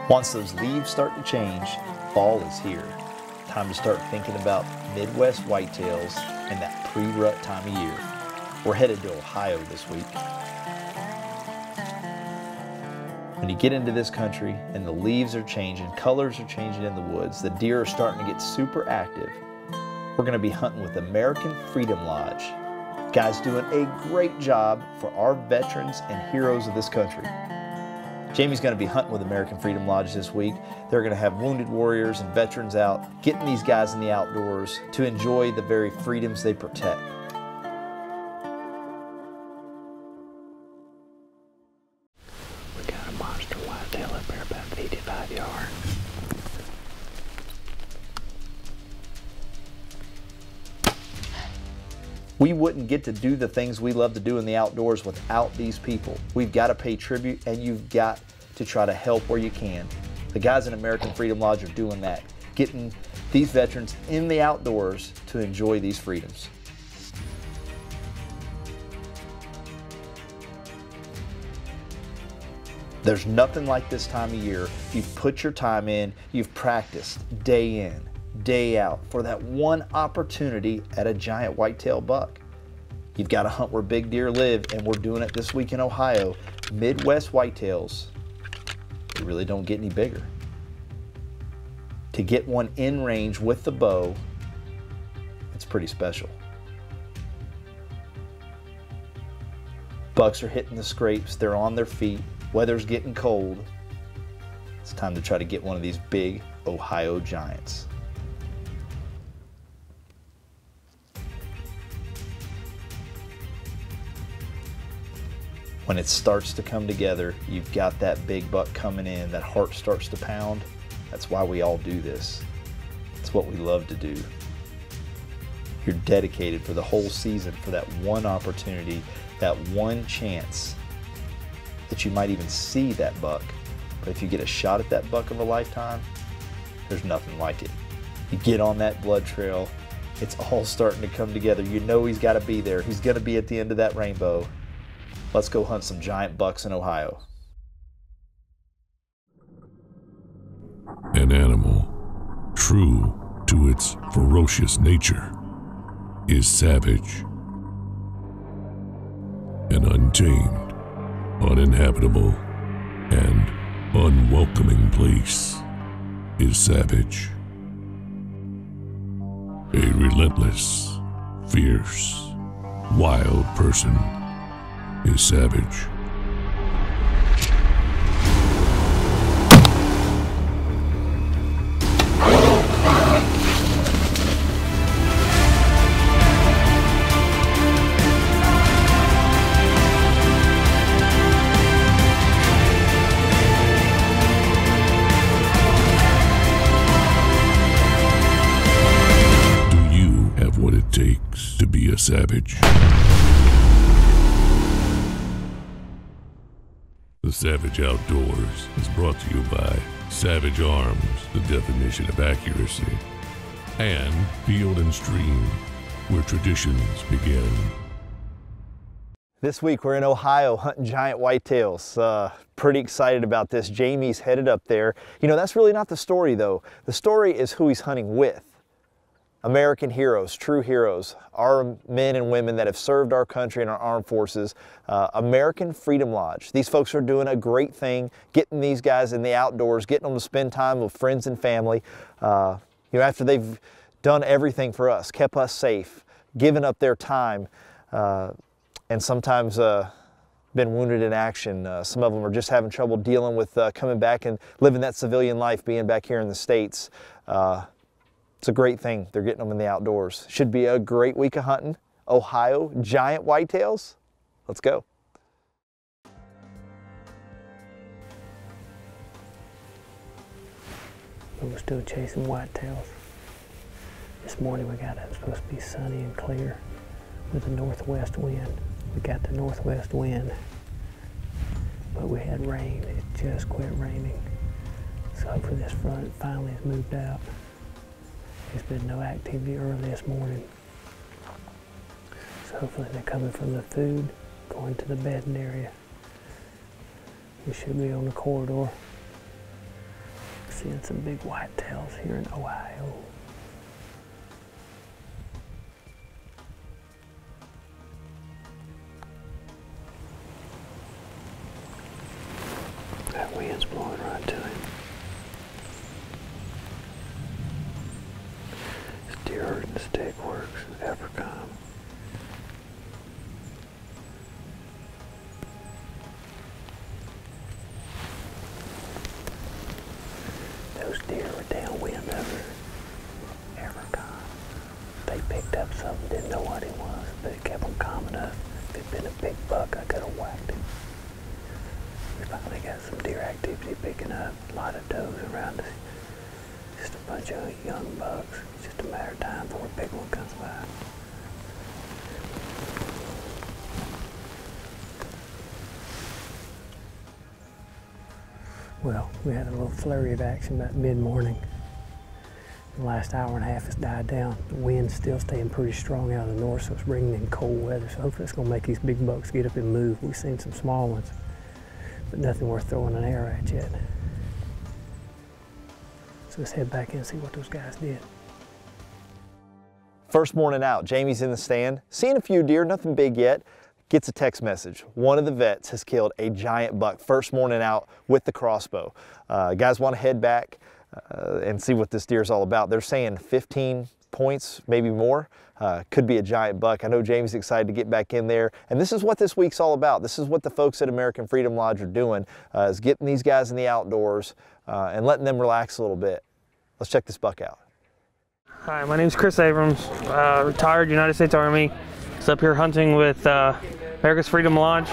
Once those leaves start to change, fall is here. Time to start thinking about Midwest whitetails and that pre-rut time of year. We're headed to Ohio this week. When you get into this country and the leaves are changing, colors are changing in the woods, the deer are starting to get super active, we're going to be hunting with American Freedom Lodge. Guys doing a great job for our veterans and heroes of this country. Jamie's going to be hunting with American Freedom Lodge this week. They're going to have wounded warriors and veterans out, getting these guys in the outdoors to enjoy the very freedoms they protect. We got a monster whitetail up there about 55 yards. We wouldn't get to do the things we love to do in the outdoors without these people. We've got to pay tribute, and you've got to try to help where you can. The guys in American Freedom Lodge are doing that, getting these veterans in the outdoors to enjoy these freedoms. There's nothing like this time of year. You've put your time in, you've practiced day in, day out for that one opportunity at a giant whitetail buck. You've got to hunt where big deer live, and we're doing it this week in Ohio. Midwest whitetails, they really don't get any bigger. To get one in range with the bow, it's pretty special. Bucks are hitting the scrapes, they're on their feet, weather's getting cold. It's time to try to get one of these big Ohio giants. When it starts to come together, you've got that big buck coming in, that heart starts to pound. That's why we all do this. It's what we love to do. You're dedicated for the whole season for that one opportunity, that one chance that you might even see that buck. But if you get a shot at that buck of a lifetime, there's nothing like it. You get on that blood trail, it's all starting to come together. You know he's got to be there. He's going to be at the end of that rainbow. Let's go hunt some giant bucks in Ohio. An animal, true to its ferocious nature, is savage. An untamed, uninhabitable, and unwelcoming place is savage. A relentless, fierce, wild person is savage. Do you have what it takes to be a savage? The Savage Outdoors is brought to you by Savage Arms, the definition of accuracy, and Field and Stream, where traditions begin. This week we're in Ohio hunting giant whitetails. Pretty excited about this. Jamie's headed up there. You know, that's really not the story though. The story is who he's hunting with. American heroes, true heroes, our men and women that have served our country and our armed forces. American Freedom Lodge. These folks are doing a great thing, getting these guys in the outdoors, getting them to spend time with friends and family. You know, after they've done everything for us, kept us safe, given up their time, and sometimes been wounded in action. Some of them are just having trouble dealing with coming back and living that civilian life, being back here in the States. It's a great thing. They're getting them in the outdoors. Should be a great week of hunting. Ohio giant whitetails. Let's go. We're still chasing whitetails. This morning we got it supposed to be sunny and clear with a northwest wind. We got the northwest wind, but we had rain. It just quit raining. So hopefully this front finally has moved out. There's been no activity early this morning. So hopefully they're coming from the food, going to the bedding area. We should be on the corridor. seeing some big whitetails here in Ohio. That wind's blowing right to him. This deer herding stick works, African. Those deer were downwind of her, African. They picked up something, didn't know what it was, but it kept on coming up. If it'd been a big buck, I could have whacked him. We finally got some deer activity picking up, a lot of does around us. Just a bunch of young bucks. It's just a matter of time before a big one comes by. Well, we had a little flurry of action about mid-morning. The last hour and a half has died down. The wind's still staying pretty strong out of the north, so it's bringing in cold weather. So hopefully it's going to make these big bucks get up and move. We've seen some small ones, but nothing worth throwing an arrow at yet. So let's head back in and see what those guys did. First morning out, Jamie's in the stand, seeing a few deer, nothing big yet. Gets a text message. One of the vets has killed a giant buck first morning out with the crossbow. Guys want to head back and see what this deer is all about. They're saying 15 points, maybe more. Could be a giant buck. I know Jamie's excited to get back in there. And this is what this week's all about. This is what the folks at American Freedom Lodge are doing, is getting these guys in the outdoors and letting them relax a little bit. Let's check this buck out. Hi, my name's Chris Abrams, retired United States Army. Just up here hunting with America's Freedom Lodge,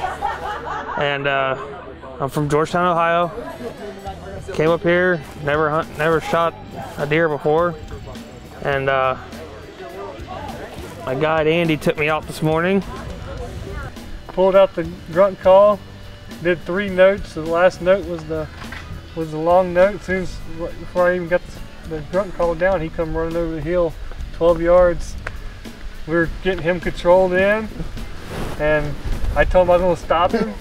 and I'm from Georgetown, Ohio. Came up here, never shot a deer before, and my guide Andy took me out this morning. Pulled out the grunt call, did 3 notes. The last note was the long note. As soon as before I even got the grunt call down, he come running over the hill, 12 yards. We were getting him controlled in, and I told him I was going to stop him.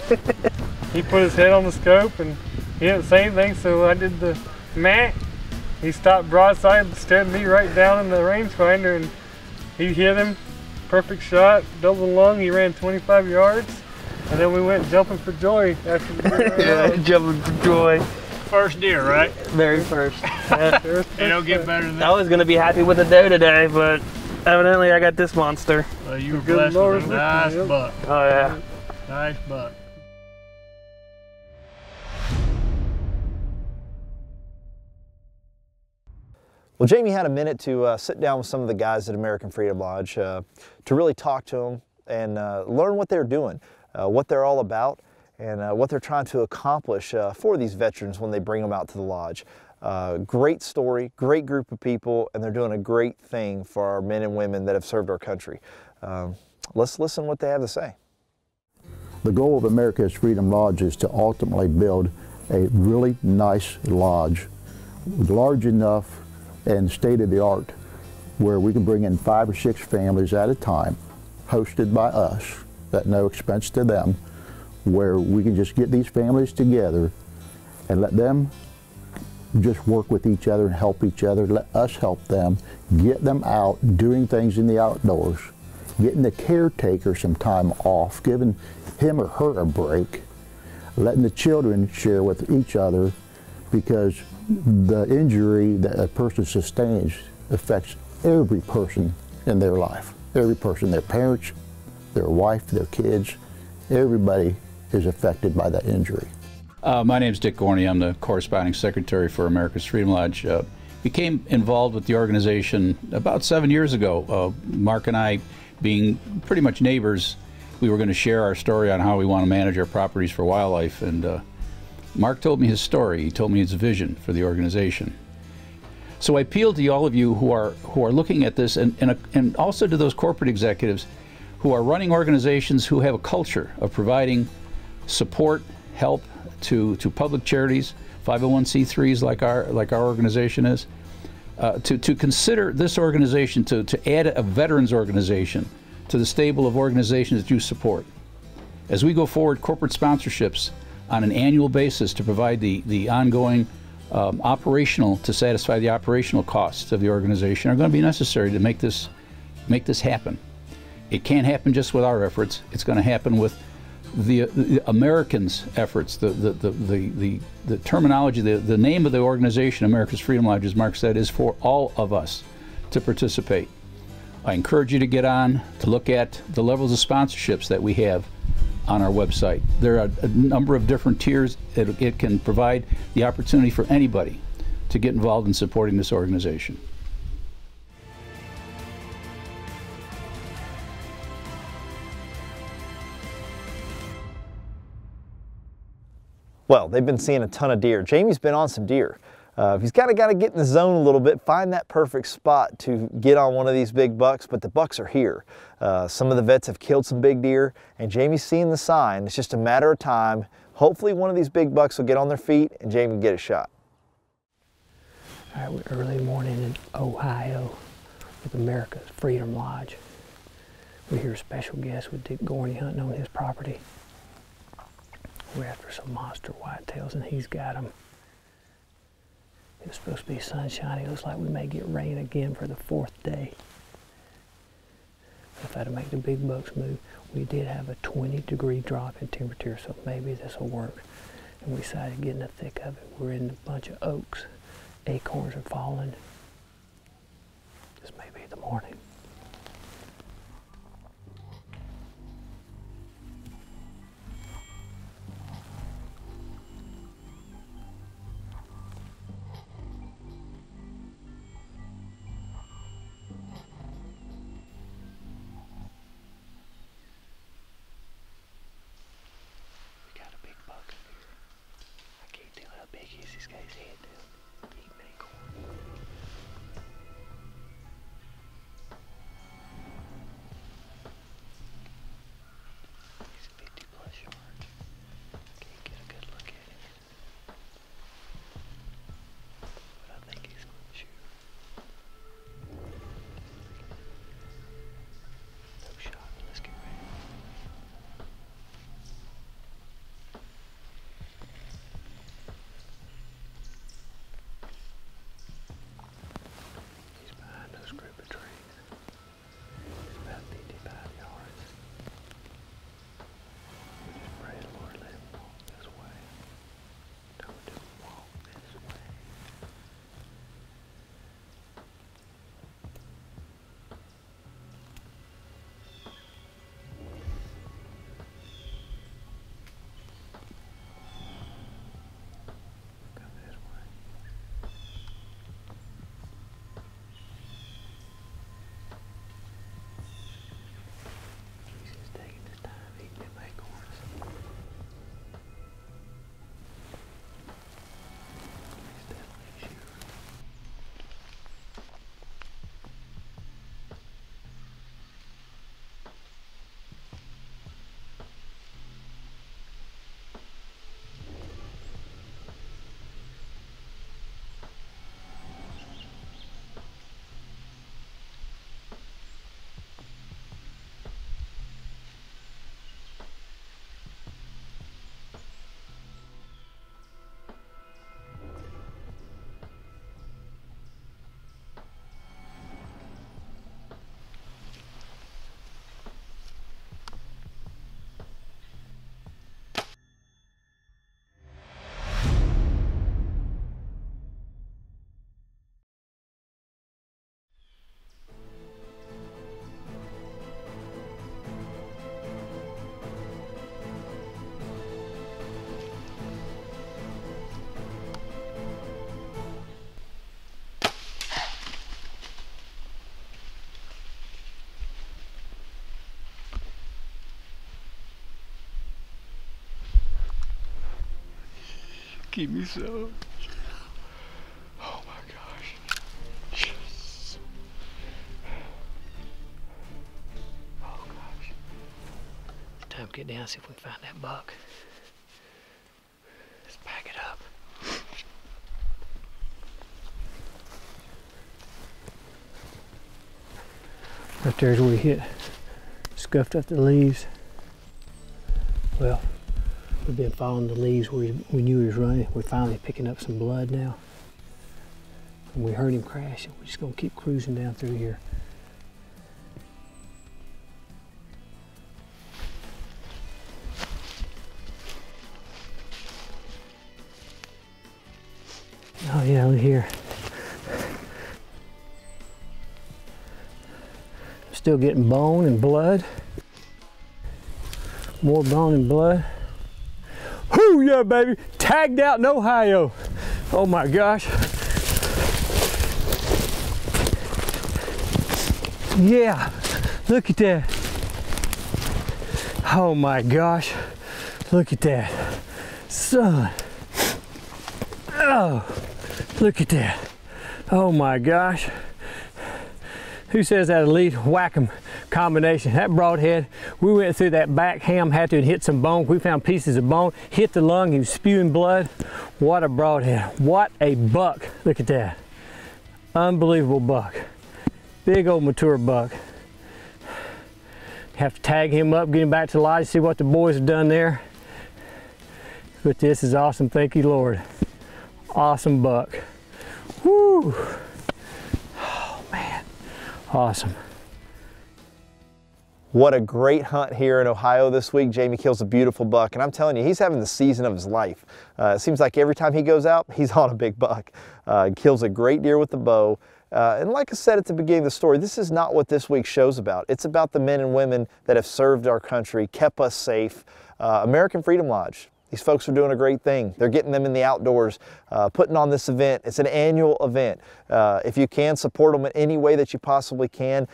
He put his head on the scope, and he didn't say anything, so I did the meh. He stopped broadside, stared me right down in the rangefinder, and he hit him. Perfect shot, double lung. He ran 25 yards, and then we went jumping for joy after the deer. Yeah, jumping for joy. First deer, right? Very first. It don't get better than that. I was gonna be happy with a doe today, but evidently I got this monster. You were blessed with a nice buck. Oh yeah. Nice buck. Well, Jamie had a minute to sit down with some of the guys at American Freedom Lodge to really talk to them and learn what they're doing, what they're all about, and what they're trying to accomplish for these veterans when they bring them out to the lodge. Great story, great group of people, and they're doing a great thing for our men and women that have served our country. Let's listen what they have to say. The goal of America's Freedom Lodge is to ultimately build a really nice lodge, large enough and state-of-the-art, where we can bring in 5 or 6 families at a time, hosted by us, at no expense to them, where we can just get these families together and let them just work with each other and help each other, let us help them, get them out doing things in the outdoors, getting the caretaker some time off, giving him or her a break, letting the children share with each other, because the injury that a person sustains affects every person in their life. Every person, their parents, their wife, their kids, everybody is affected by that injury. My name's Dick Gorney. I'm the corresponding secretary for America's Freedom Lodge. Became involved with the organization about 7 years ago. Mark and I, being pretty much neighbors, we were going to share our story on how we want to manage our properties for wildlife, and Mark told me his story. He told me his vision for the organization. So I appeal to all of you who are looking at this, and also to those corporate executives who are running organizations who have a culture of providing support, help to public charities, 501c3s like our organization is, to consider this organization, to add a veterans organization to the stable of organizations that you support. As we go forward, corporate sponsorships on an annual basis to provide the ongoing operational, to satisfy the operational costs of the organization, are going to be necessary to make this happen. It can't happen just with our efforts. It's going to happen with the Americans' efforts. The terminology, the name of the organization, America's Freedom Lodge, as Mark said, is for all of us to participate. I encourage you to get on, to look at the levels of sponsorships that we have on our website. There are a number of different tiers. It can provide the opportunity for anybody to get involved in supporting this organization. Well, they've been seeing a ton of deer. Jamie's been on some deer. He's got to get in the zone a little bit, find that perfect spot to get on one of these big bucks, but the bucks are here. Some of the vets have killed some big deer, and Jamie's seeing the sign. It's just a matter of time. Hopefully one of these big bucks will get on their feet and Jamie can get a shot. All right, we're early morning in Ohio with America's Freedom Lodge. We're here a special guest with Dick Gorney hunting on his property. We're after some monster whitetails, and he's got them. It's supposed to be sunshiny. It looks like we may get rain again for the 4th day. If I had to make the big bucks move, we did have a 20-degree drop in temperature, so maybe this will work. And we decided to get in the thick of it. We're in a bunch of oaks. Acorns are falling. This may be the morning. Keep me so. Oh my gosh. Yes. Oh gosh. Time to get down, see if we can find that buck. Let's pack it up. Right there's where we hit, scuffed up the leaves. Well, We've been following the leaves where we knew he was running. We're finally picking up some blood now. And we heard him crashing. We're just gonna keep cruising down through here. Oh yeah, look here. Still getting bone and blood. More bone and blood. Whoo, yeah, baby. Tagged out in Ohio. Oh my gosh. Yeah, look at that. Oh my gosh. Look at that. Son. Oh, look at that. Oh my gosh. Who says that elite whack-em combination? That broadhead, we went through that back ham, had to hit some bone. We found pieces of bone, hit the lung, he was spewing blood. What a broadhead, what a buck. Look at that. Unbelievable buck. Big old mature buck. Have to tag him up, get him back to the lodge, see what the boys have done there. But this is awesome, thank you Lord. Awesome buck. Woo! Oh man. Awesome. What a great hunt here in Ohio this week. Jamie kills a beautiful buck, and I'm telling you, he's having the season of his life. It seems like every time he goes out, he's on a big buck. Kills a great deer with the bow. And like I said at the beginning of the story, this is not what this week's show's about. It's about the men and women that have served our country, kept us safe. American Freedom Lodge. These folks are doing a great thing. They're getting them in the outdoors, putting on this event. It's an annual event. If you can, support them in any way that you possibly can.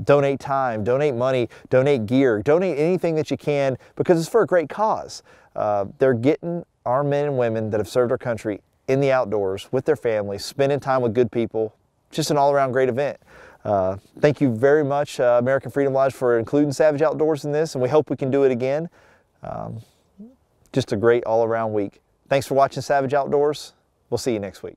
Donate time, donate money, donate gear, donate anything that you can because it's for a great cause. They're getting our men and women that have served our country in the outdoors with their families, spending time with good people. Just an all-around great event. Thank you very much, American Freedom Lodge, for including Savage Outdoors in this, and we hope we can do it again. Just a great all-around week. Thanks for watching Savage Outdoors. We'll see you next week.